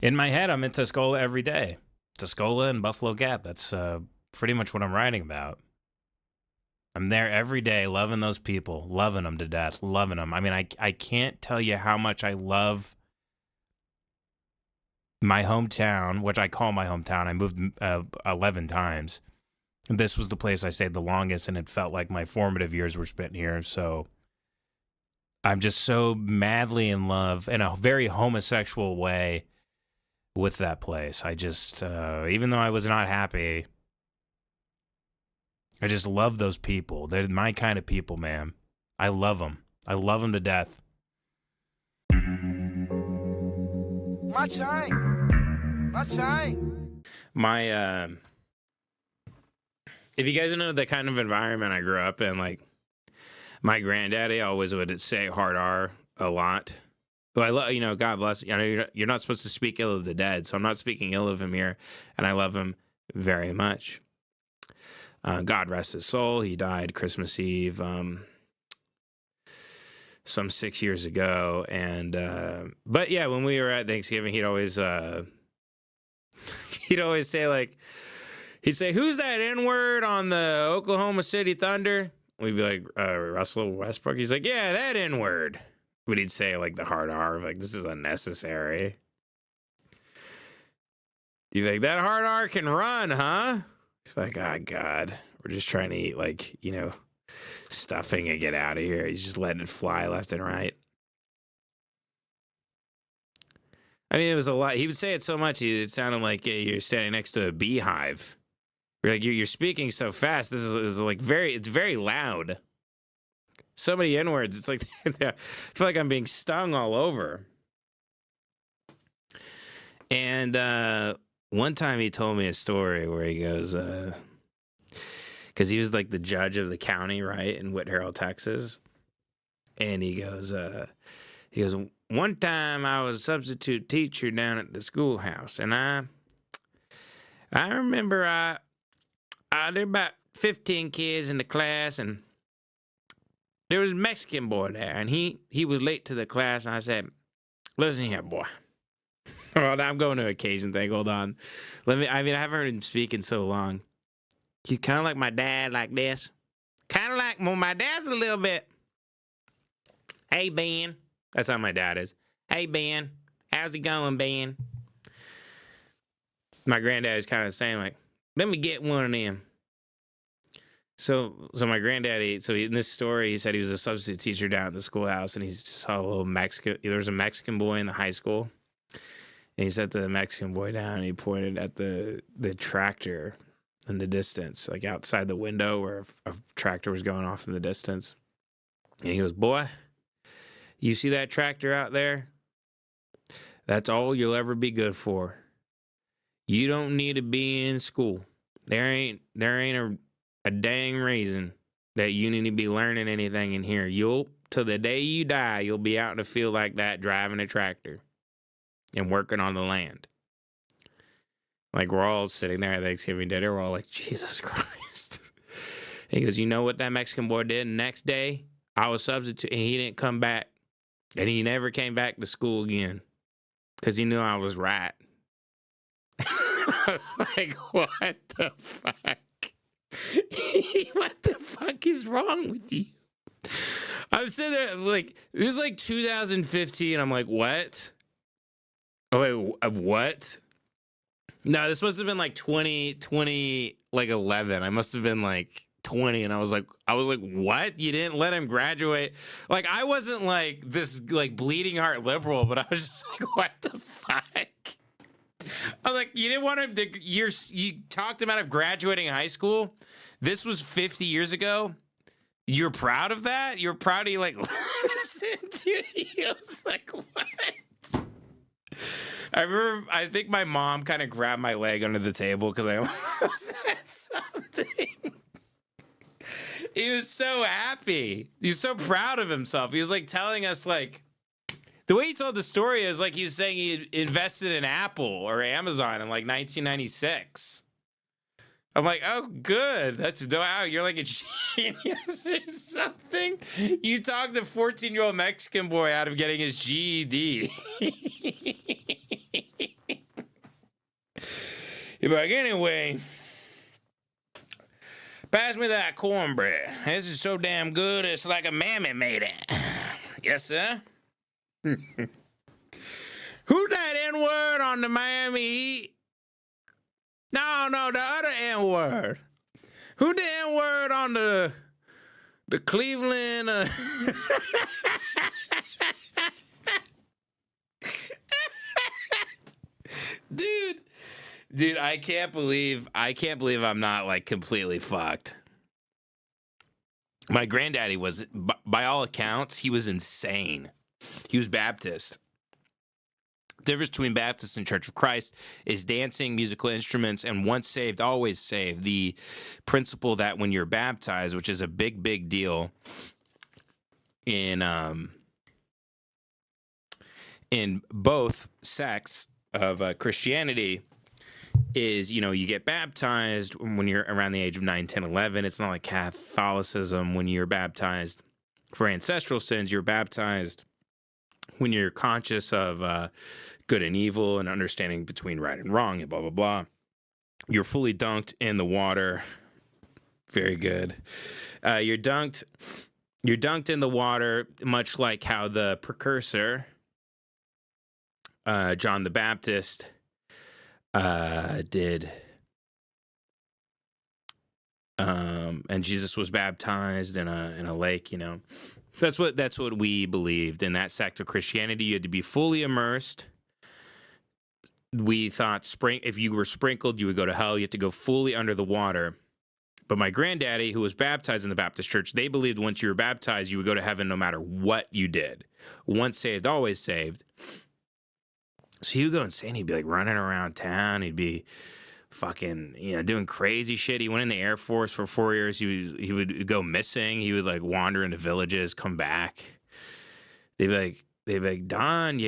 In my head, I'm in Tuscola every day. Tuscola and Buffalo Gap. That's pretty much what I'm writing about. I'm there every day, loving those people, loving them to death, loving them. I mean, I can't tell you how much I love my hometown, which I call my hometown. I moved 11 times. This was the place I stayed the longest, and it felt like my formative years were spent here. So I'm just so madly in love in a very homosexual way with that place. I just, even though I was not happy, I just love those people. They're my kind of people, man. I love them. I love them to death. My chain. My chain. My, if you guys know the kind of environment I grew up in, like, my granddaddy always would say hard R a lot. Who I love, God bless. I know you're not supposed to speak ill of the dead, so I'm not speaking ill of him here, and I love him very much. God rest his soul. He died Christmas Eve, some 6 years ago, and but yeah, when we were at Thanksgiving, he'd always say like, he'd say, "Who's that N-word on the Oklahoma City Thunder?" We'd be like, Russell Westbrook. He's like, "Yeah, that N-word." But he'd say like the hard R, like, "This is unnecessary." You'd be like, "That hard R can run, huh?" It's like, "Oh, God, we're just trying to eat, like, stuffing and get out of here." He's just letting it fly left and right. I mean, it was a lot. He would say it so much, it sounded like you're standing next to a beehive. You're like, you're speaking so fast. This is like it's very loud. So many N-words. It's like, I feel like I'm being stung all over. And one time he told me a story where he goes, because he was like the judge of the county, right, in Whit Harrell, Texas. And he goes, "One time I was a substitute teacher down at the schoolhouse, and I remember there were about 15 kids in the class, and there was a Mexican boy there, and he was late to the class, and I said, 'Listen here, boy.'" Well, I'm going to an occasion thing. Hold on. I haven't heard him speak in so long. "You kind of like my dad, like this. Kind of like, well, my dad's a little bit. Hey, Ben." That's how my dad is. "Hey, Ben. How's it going, Ben?" My granddad is kind of saying, like, "Let me get one of them." So my granddaddy, in this story, he said he was a substitute teacher down at the schoolhouse, and he just saw a little Mexican, there was a Mexican boy in the high school, and he set the Mexican boy down, and he pointed at the tractor in the distance, like outside the window where a tractor was going off in the distance. And he goes, "Boy, you see that tractor out there? That's all you'll ever be good for. You don't need to be in school. There ain't a dang reason that you need to be learning anything in here. Till the day you die, you'll be out in a field like that driving a tractor and working on the land." Like, we're all sitting there at Thanksgiving dinner. We're all like, Jesus Christ. And he goes, "You know what that Mexican boy did? The next day, I was substitute, and he didn't come back. And he never came back to school again because he knew I was right." I was like, what the fuck? What the fuck is wrong with you? I'm sitting there, like, this is like 2015. I'm like, what? Oh, wait, what? No, this must have been like 20, like 11. I must have been like 20, and I was like, what? You didn't let him graduate? Like, I wasn't like this like bleeding heart liberal, but I was just like, what the fuck? I was like, you didn't want him to. You talked him out of graduating high school. This was 50 years ago. You're proud of that? You're proud of, like, listen to you. I was like, what? I remember, I think my mom kind of grabbed my leg under the table because I almost said something. He was so happy. He was so proud of himself. He was like telling us, like, the way he told the story is like he was saying he invested in Apple or Amazon in like 1996. I'm like, oh, good. That's, wow, you're like a genius or something. You talked a 14-year-old Mexican boy out of getting his GED. He'd be like, anyway, pass me that cornbread. This is so damn good, it's like a mammy made it. Yes, sir. Who's that N-word on the Miami Heat? No, the other N-word. Who the N-word on the Cleveland? Dude, I can't believe I'm not like completely fucked. My granddaddy was, by all accounts, he was insane. He was Baptist. The difference between Baptist and Church of Christ is dancing, musical instruments, and once saved, always saved. The principle that when you're baptized, which is a big, big deal in both sects of Christianity, is, you know, you get baptized when you're around the age of 9, 10, 11. It's not like Catholicism when you're baptized for ancestral sins. You're baptized when you're conscious of good and evil and understanding between right and wrong and blah, blah, blah. You're fully dunked in the water. Very good. You're dunked in the water, much like how the precursor, John the Baptist, did. And Jesus was baptized in a lake, you know. That's what we believed in that sect of Christianity. You had to be fully immersed. We thought if you were sprinkled, you would go to hell. You had to go fully under the water. But my granddaddy, who was baptized in the Baptist church, they believed once you were baptized, you would go to heaven no matter what you did. Once saved, always saved. So he would go insane. He'd be like running around town. He'd be fucking, you know, doing crazy shit. He went in the Air Force for 4 years. He would go missing. He would like wander into villages, come back. They'd be like, Don,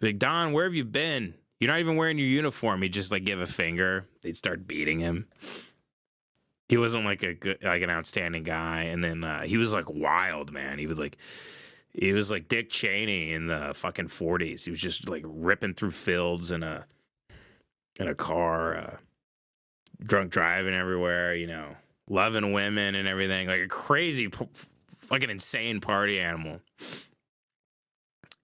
like, Don, where have you been? You're not even wearing your uniform. He'd just like give a finger. They'd start beating him. He wasn't like an outstanding guy. And then he was like wild, man. He was like Dick Cheney in the fucking 40s. He was just like ripping through fields in a car, drunk driving everywhere, you know, loving women and everything. Like a crazy, fucking insane party animal.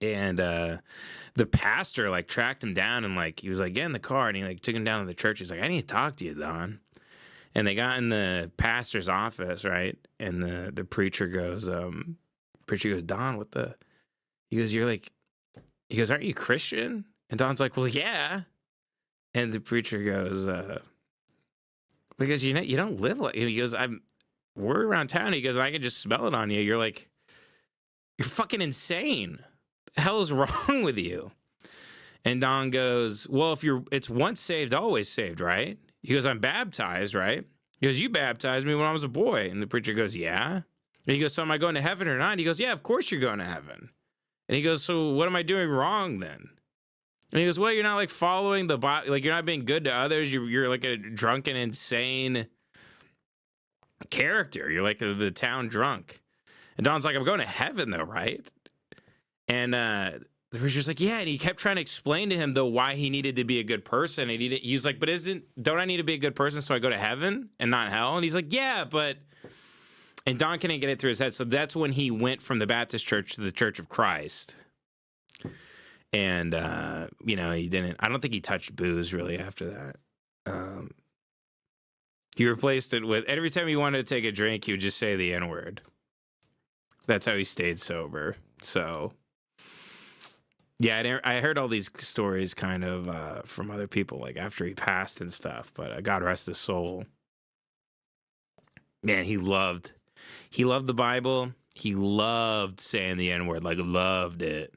And the pastor like tracked him down and like he was like, get in the car, and he like took him down to the church. He's like, I need to talk to you, Don. And they got in the pastor's office, right? And the preacher goes, Don, what the? He goes, aren't you Christian? And Don's like, well, yeah. And the preacher goes, because you don't live like. He goes, we're around town. He goes, I can just smell it on you. You're fucking insane. The hell is wrong with you? And Don goes, well, it's once saved, always saved, right? He goes, I'm baptized, right? He goes, you baptized me when I was a boy. And the preacher goes, yeah. And he goes, so am I going to heaven or not? And he goes, yeah, of course you're going to heaven. And he goes, so what am I doing wrong then? And he goes, well, you're not like following the Bible, like you're not being good to others. You're like a drunken, insane character. You're like the town drunk. And Don's like, I'm going to heaven though, right? And the preacher's like, yeah. And he kept trying to explain to him though why he needed to be a good person. And he was like, but don't I need to be a good person so I go to heaven and not hell? And he's like, yeah, but. And Don couldn't get it through his head. So that's when he went from the Baptist church to the Church of Christ. And, you know, I don't think he touched booze really after that. He replaced it with, every time he wanted to take a drink, he would just say the N-word. That's how he stayed sober. So, yeah, I heard all these stories kind of from other people, like after he passed and stuff. But God rest his soul. Man, he loved the Bible. He loved saying the N-word, like loved it.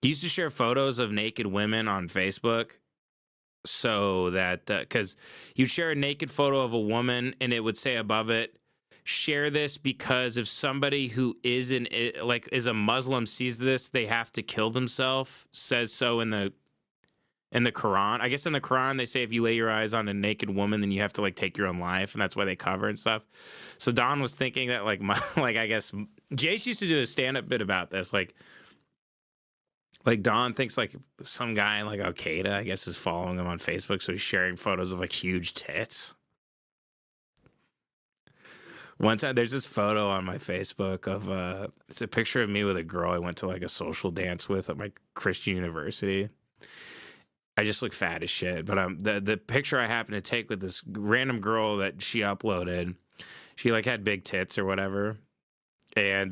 He used to share photos of naked women on Facebook so that, because you'd share a naked photo of a woman and it would say above it, share this because if somebody who is a Muslim sees this, they have to kill themselves, says so in the Quran. I guess in the Quran, they say if you lay your eyes on a naked woman, then you have to like take your own life, and that's why they cover and stuff. So Don was thinking that I guess Jace used to do a stand-up bit about this, like Like Don thinks like some guy in like Al Qaeda, I guess, is following him on Facebook, so he's sharing photos of like huge tits. One time, there's this photo on my Facebook of it's a picture of me with a girl I went to like a social dance with at my Christian university. I just look fat as shit, but the picture I happened to take with this random girl that she uploaded, she like had big tits or whatever, and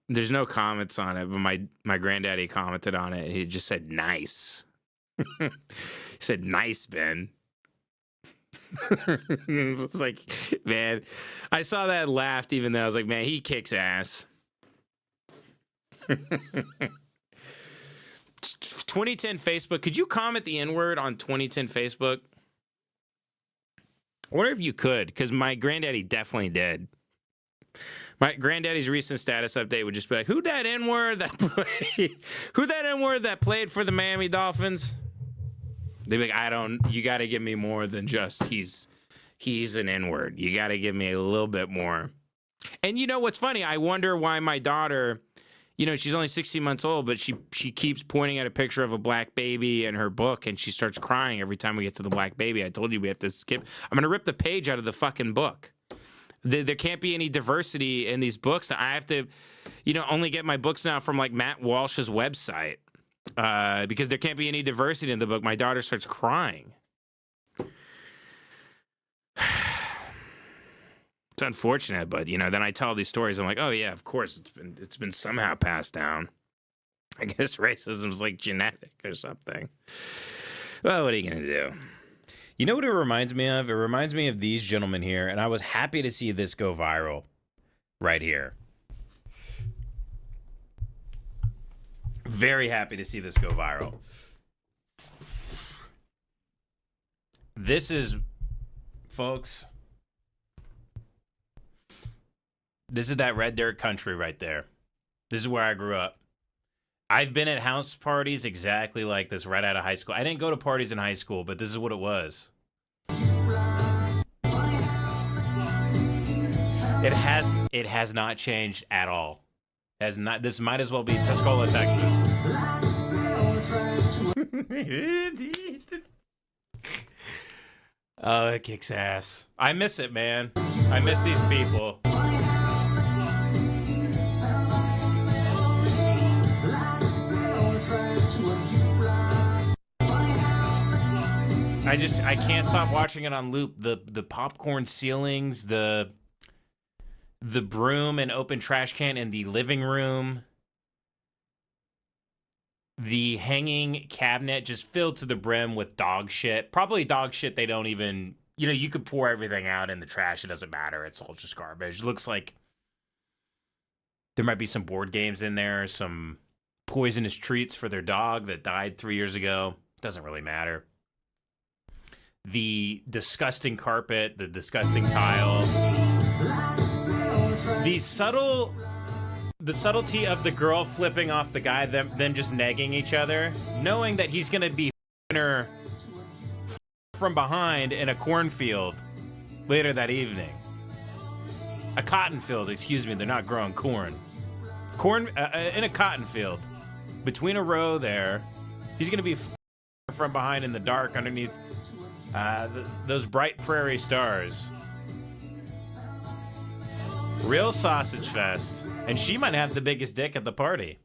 there's no comments on it, but my granddaddy commented on it, and he just said nice. He said nice, Ben. It was like, man, I saw that and laughed, even though I was like, man, he kicks ass. 2010 Facebook. Could you comment the N-word on 2010 Facebook? I wonder if you could, because my granddaddy definitely did. My granddaddy's recent status update would just be like, who that N-word that played for the Miami Dolphins? They'd be like, you got to give me more than just he's an N-word. You got to give me a little bit more. And you know what's funny? I wonder why my daughter, you know, she's only 16 months old, but she keeps pointing at a picture of a black baby in her book, and she starts crying every time we get to the black baby. I told you we have to skip. I'm going to rip the page out of the fucking book. There can't be any diversity in these books. I have to, you know, only get my books now from like Matt Walsh's website. Because there can't be any diversity in the book. My daughter starts crying. It's unfortunate, but you know, then I tell these stories. I'm like, oh yeah, of course it's been somehow passed down. I guess racism's like genetic or something. Well, what are you gonna do? You know what it reminds me of? It reminds me of these gentlemen here, and I was happy to see this go viral right here. Very happy to see this go viral. This is, folks, this is that red dirt country right there. This is where I grew up. I've been at house parties exactly like this right out of high school. I didn't go to parties in high school, but this is what it was. It has not changed at all. Has not. This might as well be Tuscola, Texas. Oh, it kicks ass. I miss it, man. I miss these people. I can't stop watching it on loop. The popcorn ceilings, the broom and open trash can in the living room, the hanging cabinet just filled to the brim with dog shit. Probably dog shit they don't even, you know, you could pour everything out in the trash. It doesn't matter. It's all just garbage. It looks like there might be some board games in there, some poisonous treats for their dog that died 3 years ago. Doesn't really matter. The disgusting carpet, the disgusting tile. The subtlety of the girl flipping off the guy, them just negging each other, knowing that he's gonna be her from behind in a cornfield later that evening. A cotton field, excuse me, they're not growing corn. Corn in a cotton field. Between a row there, he's gonna be from behind in the dark underneath those bright prairie stars. Real sausage fest. And she might have the biggest dick at the party.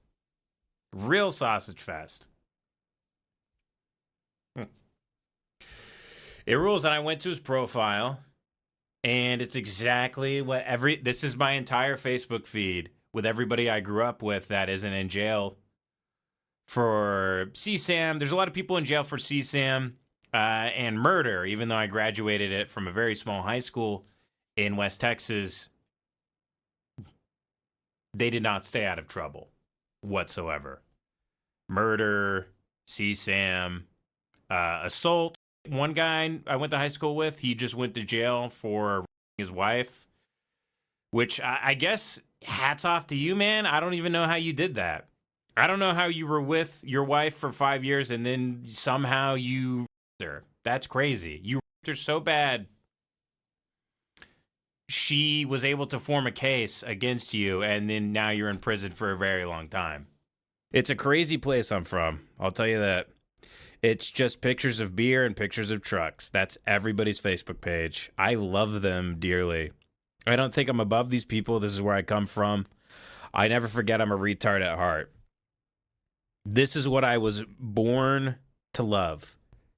Real sausage fest. It rules. And I went to his profile, and it's exactly what this is my entire Facebook feed with everybody I grew up with that isn't in jail for CSAM. There's a lot of people in jail for CSAM and murder, even though I graduated it from a very small high school in West Texas. They did not stay out of trouble whatsoever. Murder, CSAM, assault. One guy I went to high school with, he just went to jail for his wife, which I guess hats off to you, man. I don't even know how you did that. I don't know how you were with your wife for 5 years and then somehow you her. That's crazy. You her so bad. She was able to form a case against you, and then now you're in prison for a very long time. It's a crazy place I'm from. I'll tell you that. It's just pictures of beer and pictures of trucks. That's everybody's Facebook page. I love them dearly. I don't think I'm above these people. This is where I come from. I never forget I'm a retard at heart. This is what I was born to love.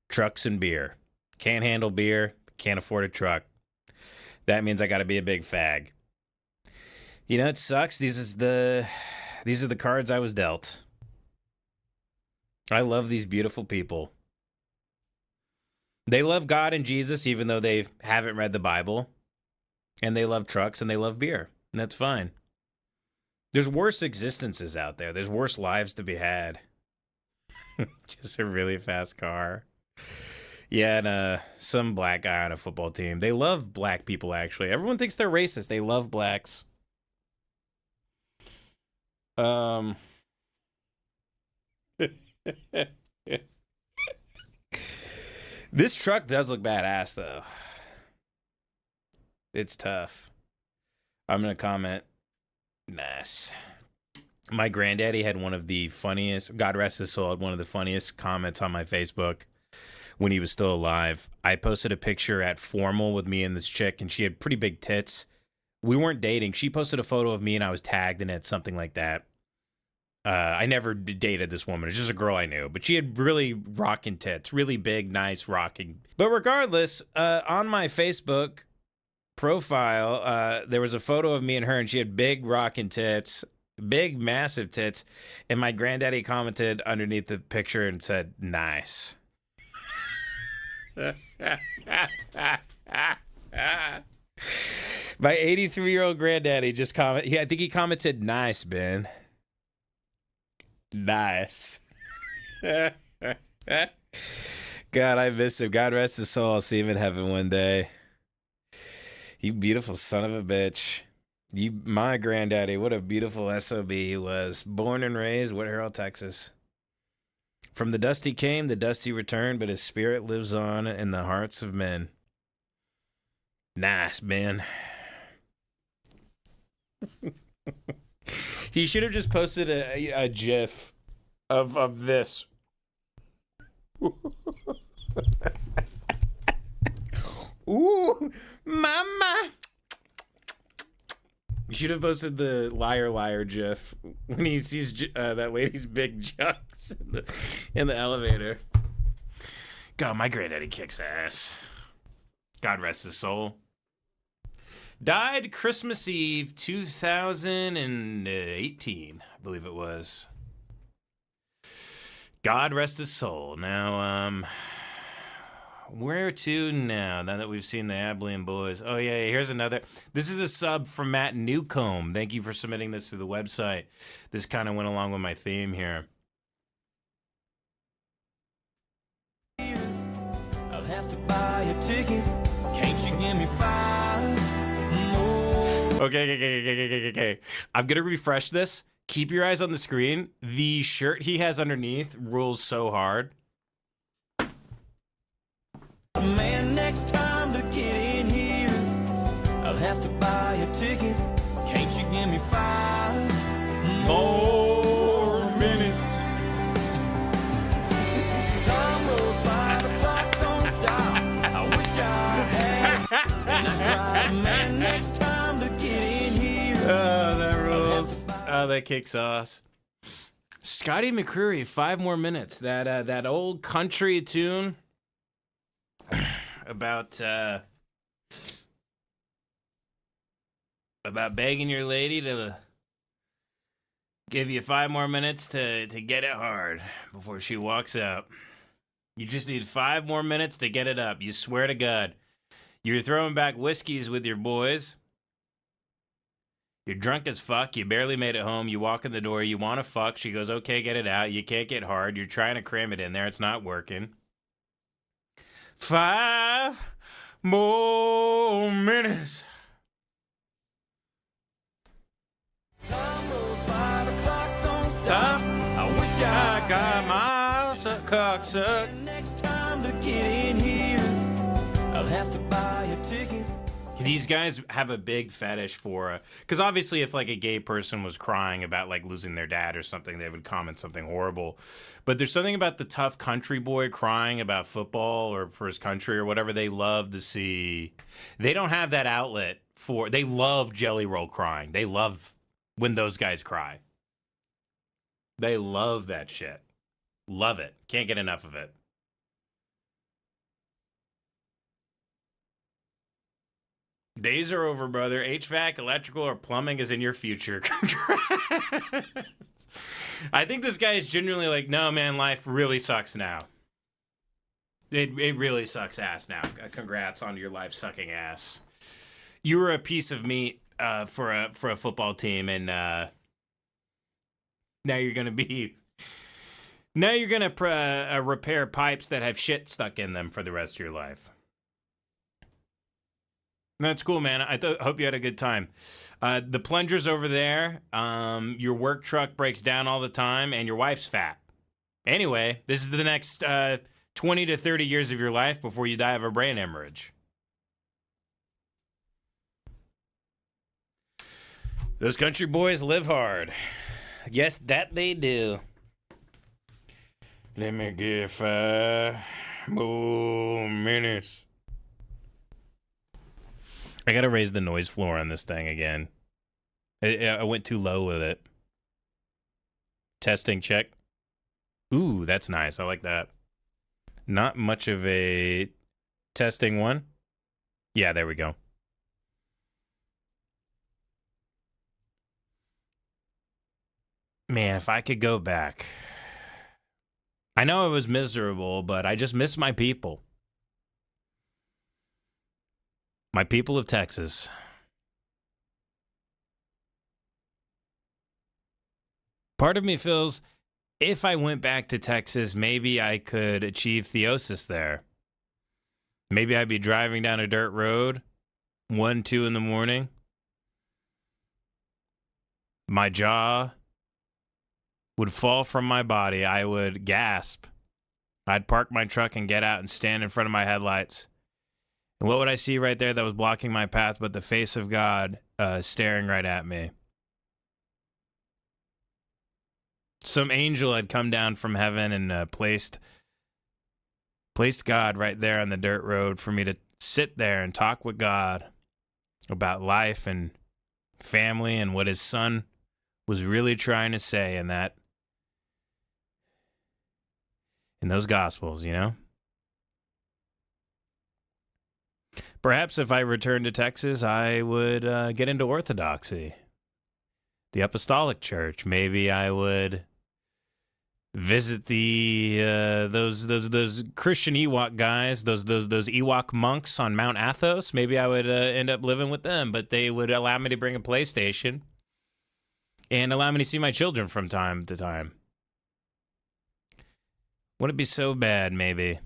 Trucks and beer. Can't handle beer. Can't afford a truck. That means I got to be a big fag. You know, it sucks. These are the cards I was dealt. I love these beautiful people. They love God and Jesus, even though they haven't read the Bible. And they love trucks and they love beer. And that's fine. There's worse existences out there. There's worse lives to be had. Just a really fast car. Yeah, and some black guy on a football team. They love black people, actually. Everyone thinks they're racist. They love blacks. This truck does look badass, though. It's tough. I'm going to comment. Nice. My granddaddy had one of the funniest, God rest his soul, had one of the funniest comments on my Facebook when he was still alive. I posted a picture at Formal with me and this chick, and she had pretty big tits. We weren't dating. She posted a photo of me, and I was tagged in it, something like that. I never dated this woman. It's just a girl I knew. But she had really rocking tits. Really big, nice, rocking. But regardless, on my Facebook profile, there was a photo of me and her, and she had big rocking tits. Big, massive tits. And my granddaddy commented underneath the picture and said, nice. My 83-year-old granddaddy just commented. I think he commented, nice, Ben. Nice. God, I miss him. God rest his soul. I'll see him in heaven one day. You beautiful son of a bitch. My granddaddy, what a beautiful SOB he was. Born and raised, Whitehall, Texas. From the dust he came, the dust he returned, but his spirit lives on in the hearts of men. Nice, man. He should have just posted a GIF of this. Ooh, mama. You should have posted the liar liar GIF when he sees that lady's big jugs in the elevator. God, my granddaddy kicks ass. God rest his soul. Died Christmas Eve 2018, I believe it was. God rest his soul. Now, where to now that we've seen the Abilene boys? Oh, yeah, here's another. This is a sub from Matt Newcomb. Thank you for submitting this through the website. This kind of went along with my theme here. I'll have to buy a ticket. Can't you give me 5 more? Okay. I'm going to refresh this. Keep your eyes on the screen. The shirt he has underneath rules so hard. Man, next time to get in here, I'll have to buy a ticket. Can't you give me 5 more minutes? Time goes by, the clock don't stop. I wish I had. And I cry, man, next time to get in here. Oh, that rules. Oh, that kicks ass. Scotty McCreery, 5 more minutes. That old country tune. About begging your lady to give you 5 more minutes to get it hard before she walks out. You just need 5 more minutes to get it up. You swear to God. You're throwing back whiskeys with your boys. You're drunk as fuck. You barely made it home. You walk in the door. You want to fuck. She goes, okay, get it out. You can't get hard. You're trying to cram it in there. It's not working. 5 more minutes. Time goes by, the clock don't stop. I wish I got my cocksuck. Next time to get in here, I'll have to buy a ticket. These guys have a big fetish for, because obviously if like a gay person was crying about like losing their dad or something, they would comment something horrible. But there's something about the tough country boy crying about football or for his country or whatever they love to see. They don't have that outlet for, they love Jelly Roll crying. They love when those guys cry. They love that shit. Love it. Can't get enough of it. Days are over, brother. HVAC, electrical, or plumbing is in your future. Congrats. I think this guy is genuinely like, no, man, life really sucks now. It really sucks ass now. Congrats on your life sucking ass. You were a piece of meat for a football team, and now you're gonna repair pipes that have shit stuck in them for the rest of your life. That's cool, man. I hope you had a good time. The plunger's over there. Your work truck breaks down all the time, and your wife's fat. Anyway, this is the next 20 to 30 years of your life before you die of a brain hemorrhage. Those country boys live hard. Yes, that they do. Let me get 5 more minutes. I gotta raise the noise floor on this thing again. I went too low with it. Testing check. Ooh, that's nice. I like that. Not much of a testing one. Yeah, there we go. Man, if I could go back. I know it was miserable, but I just miss my people. My people of Texas. Part of me feels if I went back to Texas, maybe I could achieve theosis there. Maybe I'd be driving down a dirt road, 1, 2 in the morning. My jaw would fall from my body. I would gasp. I'd park my truck and get out and stand in front of my headlights. And what would I see right there that was blocking my path but the face of God staring right at me? Some angel had come down from heaven and placed God right there on the dirt road for me to sit there and talk with God about life and family and what his son was really trying to say in those gospels, you know? Perhaps if I returned to Texas, I would get into Orthodoxy, the Apostolic Church. Maybe I would visit those Christian Ewok guys, those Ewok monks on Mount Athos. Maybe I would end up living with them, but they would allow me to bring a PlayStation and allow me to see my children from time to time. Wouldn't it be so bad, maybe,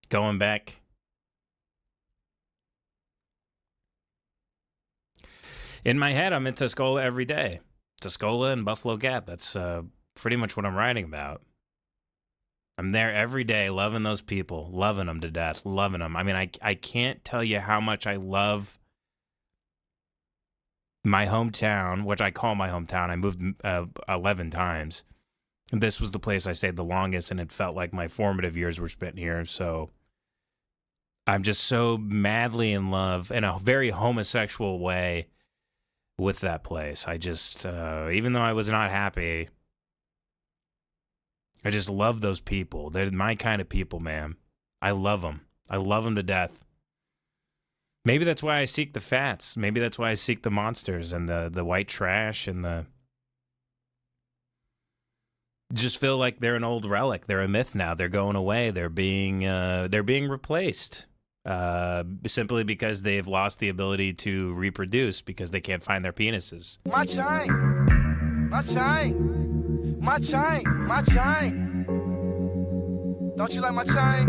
going back? In my head, I'm in Tuscola every day. Tuscola and Buffalo Gap. That's pretty much what I'm writing about. I'm there every day, loving those people, loving them to death, loving them. I mean, I can't tell you how much I love my hometown, which I call my hometown. I moved 11 times. This was the place I stayed the longest, and it felt like my formative years were spent here. So I'm just so madly in love in a very homosexual way with that place. I just, even though I was not happy, I just love those people. They're my kind of people, man. I love them. I love them to death. Maybe that's why I seek the fats. Maybe that's why I seek the monsters and the white trash and the... Just feel like they're an old relic. They're a myth now. They're going away. They're being replaced. Simply because they've lost the ability to reproduce because they can't find their penises. My chain, my chain, my chain, my chain. Don't you like my chain?